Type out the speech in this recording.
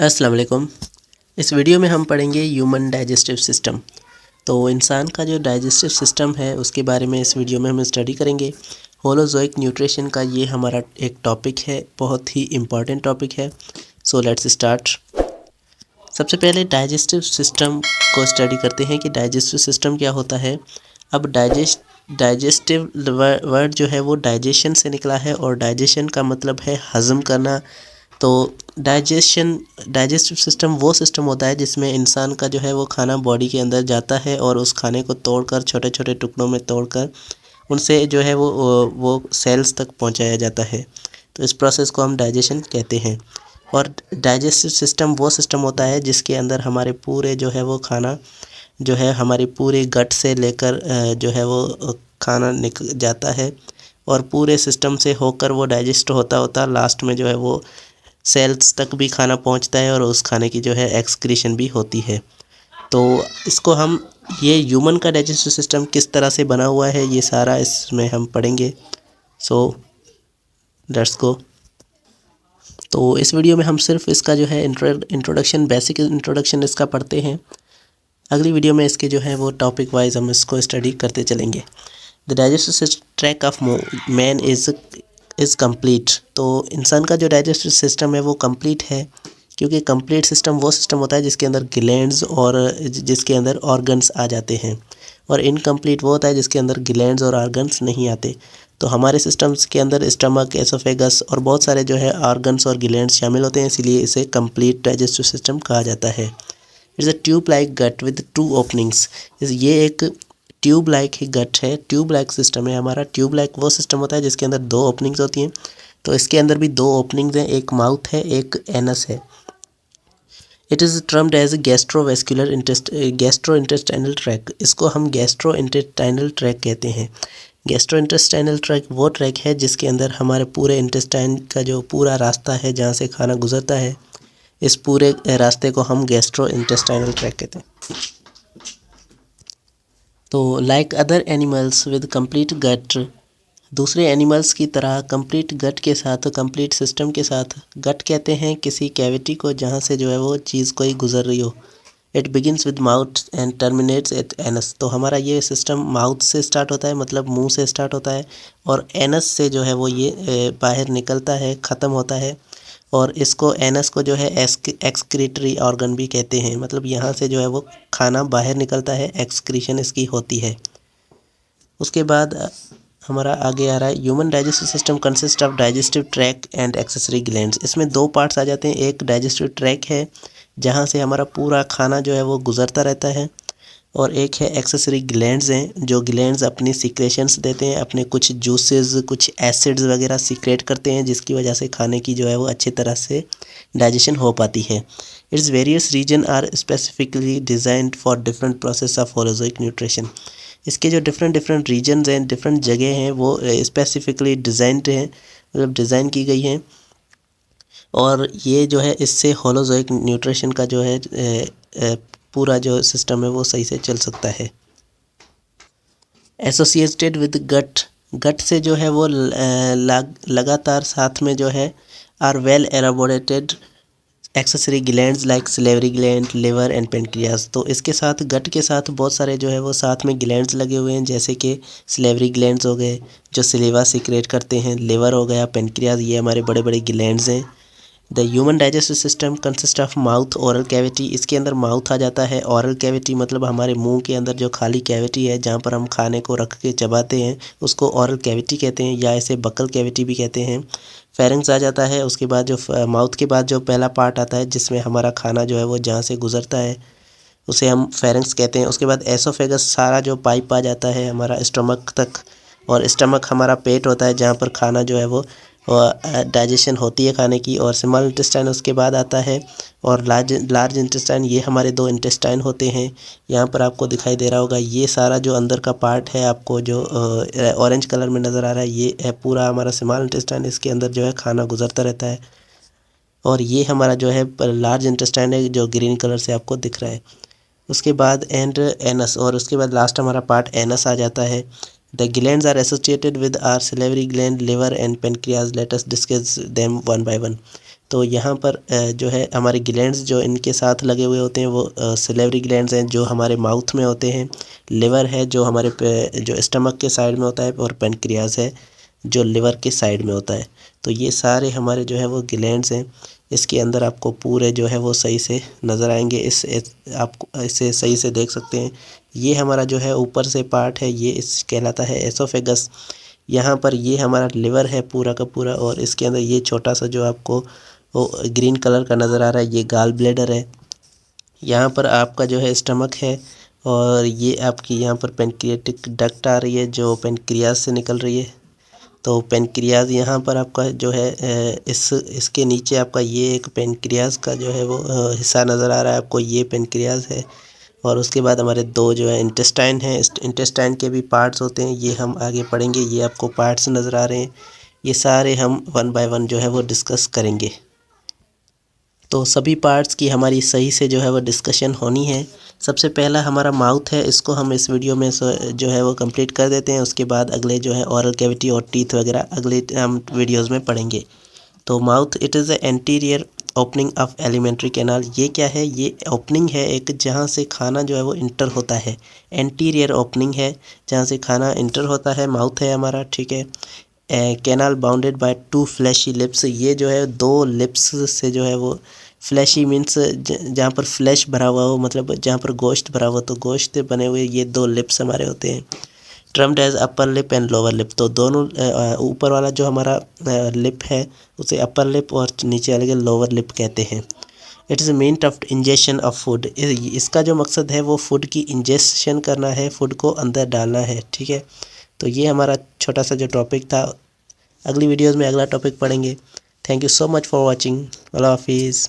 अस्सलाम वालेकुम। इस वीडियो में हम पढ़ेंगे ह्यूमन डाइजेस्टिव सिस्टम। तो इंसान का जो डाइजेस्टिव सिस्टम है उसके बारे में इस वीडियो में हम स्टडी करेंगे। होलोजोइक न्यूट्रिशन का ये हमारा एक टॉपिक है, बहुत ही इम्पॉर्टेंट टॉपिक है। So let's start. सबसे पहले डाइजेस्टिव सिस्टम को स्टडी करते हैं कि डाइजेस्टिव सिस्टम क्या होता है। अब डाइजेस्टिव वर्ड जो है वो डाइजेशन से निकला है और डाइजेशन का मतलब है हज़म करना। तो डाइजेस्टिव सिस्टम वो सिस्टम होता है जिसमें इंसान का जो है वो खाना बॉडी के अंदर जाता है और उस खाने को तोड़कर छोटे छोटे टुकड़ों में तोड़कर उनसे जो है वो सेल्स तक पहुंचाया जाता है। तो इस प्रोसेस को हम डाइजेशन कहते हैं। और डाइजेस्टिव सिस्टम वो सिस्टम होता है जिसके अंदर हमारे पूरे जो है वो खाना जो है हमारी पूरे गट से लेकर जो है वो खाना निकल जाता है और पूरे सिस्टम से होकर वो डाइजेस्ट होता होता लास्ट में जो है वो सेल्स तक भी खाना पहुंचता है और उस खाने की जो है एक्सक्रीशन भी होती है। तो इसको हम ये ह्यूमन का डाइजेस्टिव सिस्टम किस तरह से बना हुआ है ये सारा इसमें हम पढ़ेंगे। So let's go. तो इस वीडियो में हम सिर्फ इसका जो है इंट्रोडक्शन, बेसिक इंट्रोडक्शन इसका पढ़ते हैं। अगली वीडियो में इसके जो है वो टॉपिक वाइज हम इसको स्टडी करते चलेंगे। The digestive track of man is complete. तो इंसान का जो डाइजेस्टिव सिस्टम है वो कंप्लीट है, क्योंकि कंप्लीट सिस्टम वो सिस्टम होता है जिसके अंदर ग्लैंड्स और जिसके अंदर ऑर्गन्स आ जाते हैं, और इनकम्प्लीट वो होता है जिसके अंदर ग्लैंड्स और ऑर्गन्स नहीं आते। तो हमारे सिस्टम्स के अंदर स्टमक, एसोफेगस और बहुत सारे जो है ऑर्गन्स और ग्लैंड्स शामिल होते हैं, इसीलिए इसे कंप्लीट डाइजेस्टिव सिस्टम कहा जाता है। It's a tube like gut with 2 openings. ये एक ट्यूब लाइक ही गट है, ट्यूब लाइक सिस्टम है हमारा। ट्यूब लाइक वो सिस्टम होता है जिसके अंदर 2 ओपनिंग्स होती हैं। तो इसके अंदर भी 2 ओपनिंग्स हैं, एक माउथ है, एक एनस है। It is termed as gastrointestinal tract. इसको हम गैस्ट्रो इंटेस्टाइनल ट्रैक कहते हैं। गैस्ट्रो इंटेस्टाइनल ट्रैक वो ट्रैक है जिसके अंदर हमारे पूरे इंटेस्टाइन का जो पूरा रास्ता है जहाँ से खाना गुजरता है, इस पूरे रास्ते को हम गैस्ट्रो इंटेस्टाइनल ट्रैक कहते हैं। तो like other animals with complete gut, दूसरे एनिमल्स की तरह कंप्लीट गट के साथ, कंप्लीट सिस्टम के साथ, गट कहते हैं किसी कैविटी को जहाँ से जो है वो चीज़ कोई गुजर रही हो। It begins with mouth and terminates at anus. तो हमारा ये सिस्टम माउथ से स्टार्ट होता है, मतलब मुंह से स्टार्ट होता है, और एनस से जो है वो ये बाहर निकलता है, ख़त्म होता है। और इसको एनस को जो है एक्सक्रीटरी ऑर्गन भी कहते हैं, मतलब यहाँ से जो है वो खाना बाहर निकलता है, एक्सक्रीशन इसकी होती है। उसके बाद हमारा आगे आ रहा है human digestive system consist of digestive track and accessory glands. इसमें 2 पार्ट्स आ जाते हैं। एक डाइजेस्टिव ट्रैक है जहाँ से हमारा पूरा खाना जो है वो गुजरता रहता है, और एक है एक्सेसरी ग्लैंड्स हैं जो ग्लैंड्स अपनी सीक्रेशंस देते हैं, अपने कुछ जूसेस, कुछ एसिड्स वगैरह सीक्रेट करते हैं, जिसकी वजह से खाने की जो है वो अच्छी तरह से डाइजेशन हो पाती है। Its various region are specifically designed for different process of holozoic nutrition. इसके जो डिफरेंट रीजन्स हैं, डिफरेंट जगह हैं, वो स्पेसिफिकली डिज़ाइंड हैं, मतलब डिज़ाइन की गई हैं, और ये जो है इससे होलोजोइक न्यूट्रिशन का जो है पूरा जो सिस्टम है वो सही से चल सकता है। एसोसिएटेड विद गट, गट से जो है वो लगातार साथ में जो है are well elaborated accessory glands like salivary gland, liver and pancreas. तो इसके साथ गट के साथ बहुत सारे जो है वो साथ में ग्लैंड्स लगे हुए हैं, जैसे कि सिलेवरी ग्लैंड्स हो गए जो सिलेवा सीक्रेट करते हैं, लिवर हो गया, पेनक्रियाज, ये हमारे बड़े बड़े ग्लैंड्स हैं। The human digestive system consist of mouth, oral cavity. इसके अंदर माउथ आ जाता है। ओरल कैविटी मतलब हमारे मुंह के अंदर जो खाली कैविटी है जहाँ पर हम खाने को रख के चबाते हैं उसको ओरल कैविटी कहते हैं, या इसे बकल कैविटी भी कहते हैं। फेरेंक्स आ जाता है। उसके बाद जो माउथ के बाद जो पहला पार्ट आता है जिसमें हमारा खाना जो है वो जहाँ से गुजरता है उसे हम फेरेंक्स कहते हैं। उसके बाद एसोफेगस, सारा जो पाइप आ जाता है हमारा स्टमक तक, और स्टमक हमारा पेट होता है जहाँ पर खाना जो है वो डाइजेशन होती है खाने की। और स्मॉल इंटेस्टाइन उसके बाद आता है, और लार्ज इंटेस्टाइन, ये हमारे 2 इंटेस्टाइन होते हैं। यहाँ पर आपको दिखाई दे रहा होगा ये सारा जो अंदर का पार्ट है आपको जो ऑरेंज कलर में नज़र आ रहा है, ये है पूरा हमारा स्मॉल इंटेस्टाइन। इसके अंदर जो है खाना गुजरता रहता है। और ये हमारा जो है लार्ज इंटेस्टाइन है जो ग्रीन कलर से आपको दिख रहा है। उसके बाद एनस, और उसके बाद लास्ट हमारा पार्ट एनस आ जाता है। The glands are associated with our salivary gland, liver and pancreas. Let us discuss them one by one. तो यहाँ पर जो है हमारे ग्लैंड्स जो इनके साथ लगे हुए होते हैं वो सिलेवरी ग्लैंड्स हैं जो हमारे माउथ में होते हैं। लिवर है जो हमारे जो स्टमक के साइड में होता है, और पेनक्रियाज है जो लिवर के साइड में होता है। तो ये सारे हमारे जो है वो ग्लैंड्स हैं। इसके अंदर आपको पूरे जो है वो सही से नज़र आएंगे। आपको इसे सही से देख सकते हैं। ये हमारा जो है ऊपर से पार्ट है, ये इस कहलाता है एसोफेगस। यहाँ पर ये हमारा लिवर है पूरा का पूरा, और इसके अंदर ये छोटा सा जो आपको वो ग्रीन कलर का नज़र आ रहा है, ये गाल ब्लैडर है। यहाँ पर आपका जो है स्टमक है, और ये आपकी यहाँ पर पेनक्रियाटिक डक्ट आ रही है जो पेनक्रियाज से निकल रही है। तो पेनक्रियाज यहाँ पर आपका जो है इसके नीचे आपका ये एक पेनक्रियाज का जो है वो हिस्सा नज़र आ रहा है आपको, ये पेनक्रियाज है। और उसके बाद हमारे दो जो है इंटेस्टाइन है, इंटेस्टाइन के भी पार्ट्स होते हैं, ये हम आगे पढ़ेंगे। ये आपको पार्ट्स नज़र आ रहे हैं, ये सारे हम 1 बाय 1 जो है वो डिस्कस करेंगे। तो सभी पार्ट्स की हमारी सही से जो है वो डिस्कशन होनी है। सबसे पहला हमारा माउथ है, इसको हम इस वीडियो में जो है वो कंप्लीट कर देते हैं। उसके बाद अगले जो है ओरल कैविटी और टीथ वगैरह अगले हम वीडियोस में पढ़ेंगे। तो mouth it is the anterior opening of alimentary canal. ये क्या है? ये ओपनिंग है एक, जहाँ से खाना जो है वो इंटर होता है। एंटीरियर ओपनिंग है जहाँ से खाना इंटर होता है, माउथ है हमारा, ठीक है। Canal bounded by 2 fleshy lips. ये जो है 2 लिप्स से जो है वो, फ्लैशी मीन्स जहाँ पर फ्लैश भरा हुआ हो, मतलब जहाँ पर गोश्त भरा हुआ, तो गोश्त बने हुए ये 2 लिप्स हमारे होते हैं। Termed as upper lip and lower lip. तो दोनों ऊपर वाला जो हमारा लिप है उसे अपर लिप, और नीचे वाले लोअर लिप कहते हैं। It is mean of injection of food. इसका जो मकसद है वो फूड की इंजेक्शन करना है, फूड को अंदर डालना है, ठीक है। तो ये हमारा छोटा सा जो टॉपिक था। अगली वीडियोज़ में अगला टॉपिक पढ़ेंगे। Thank you so much for watching. अल्लाह हाफिज़।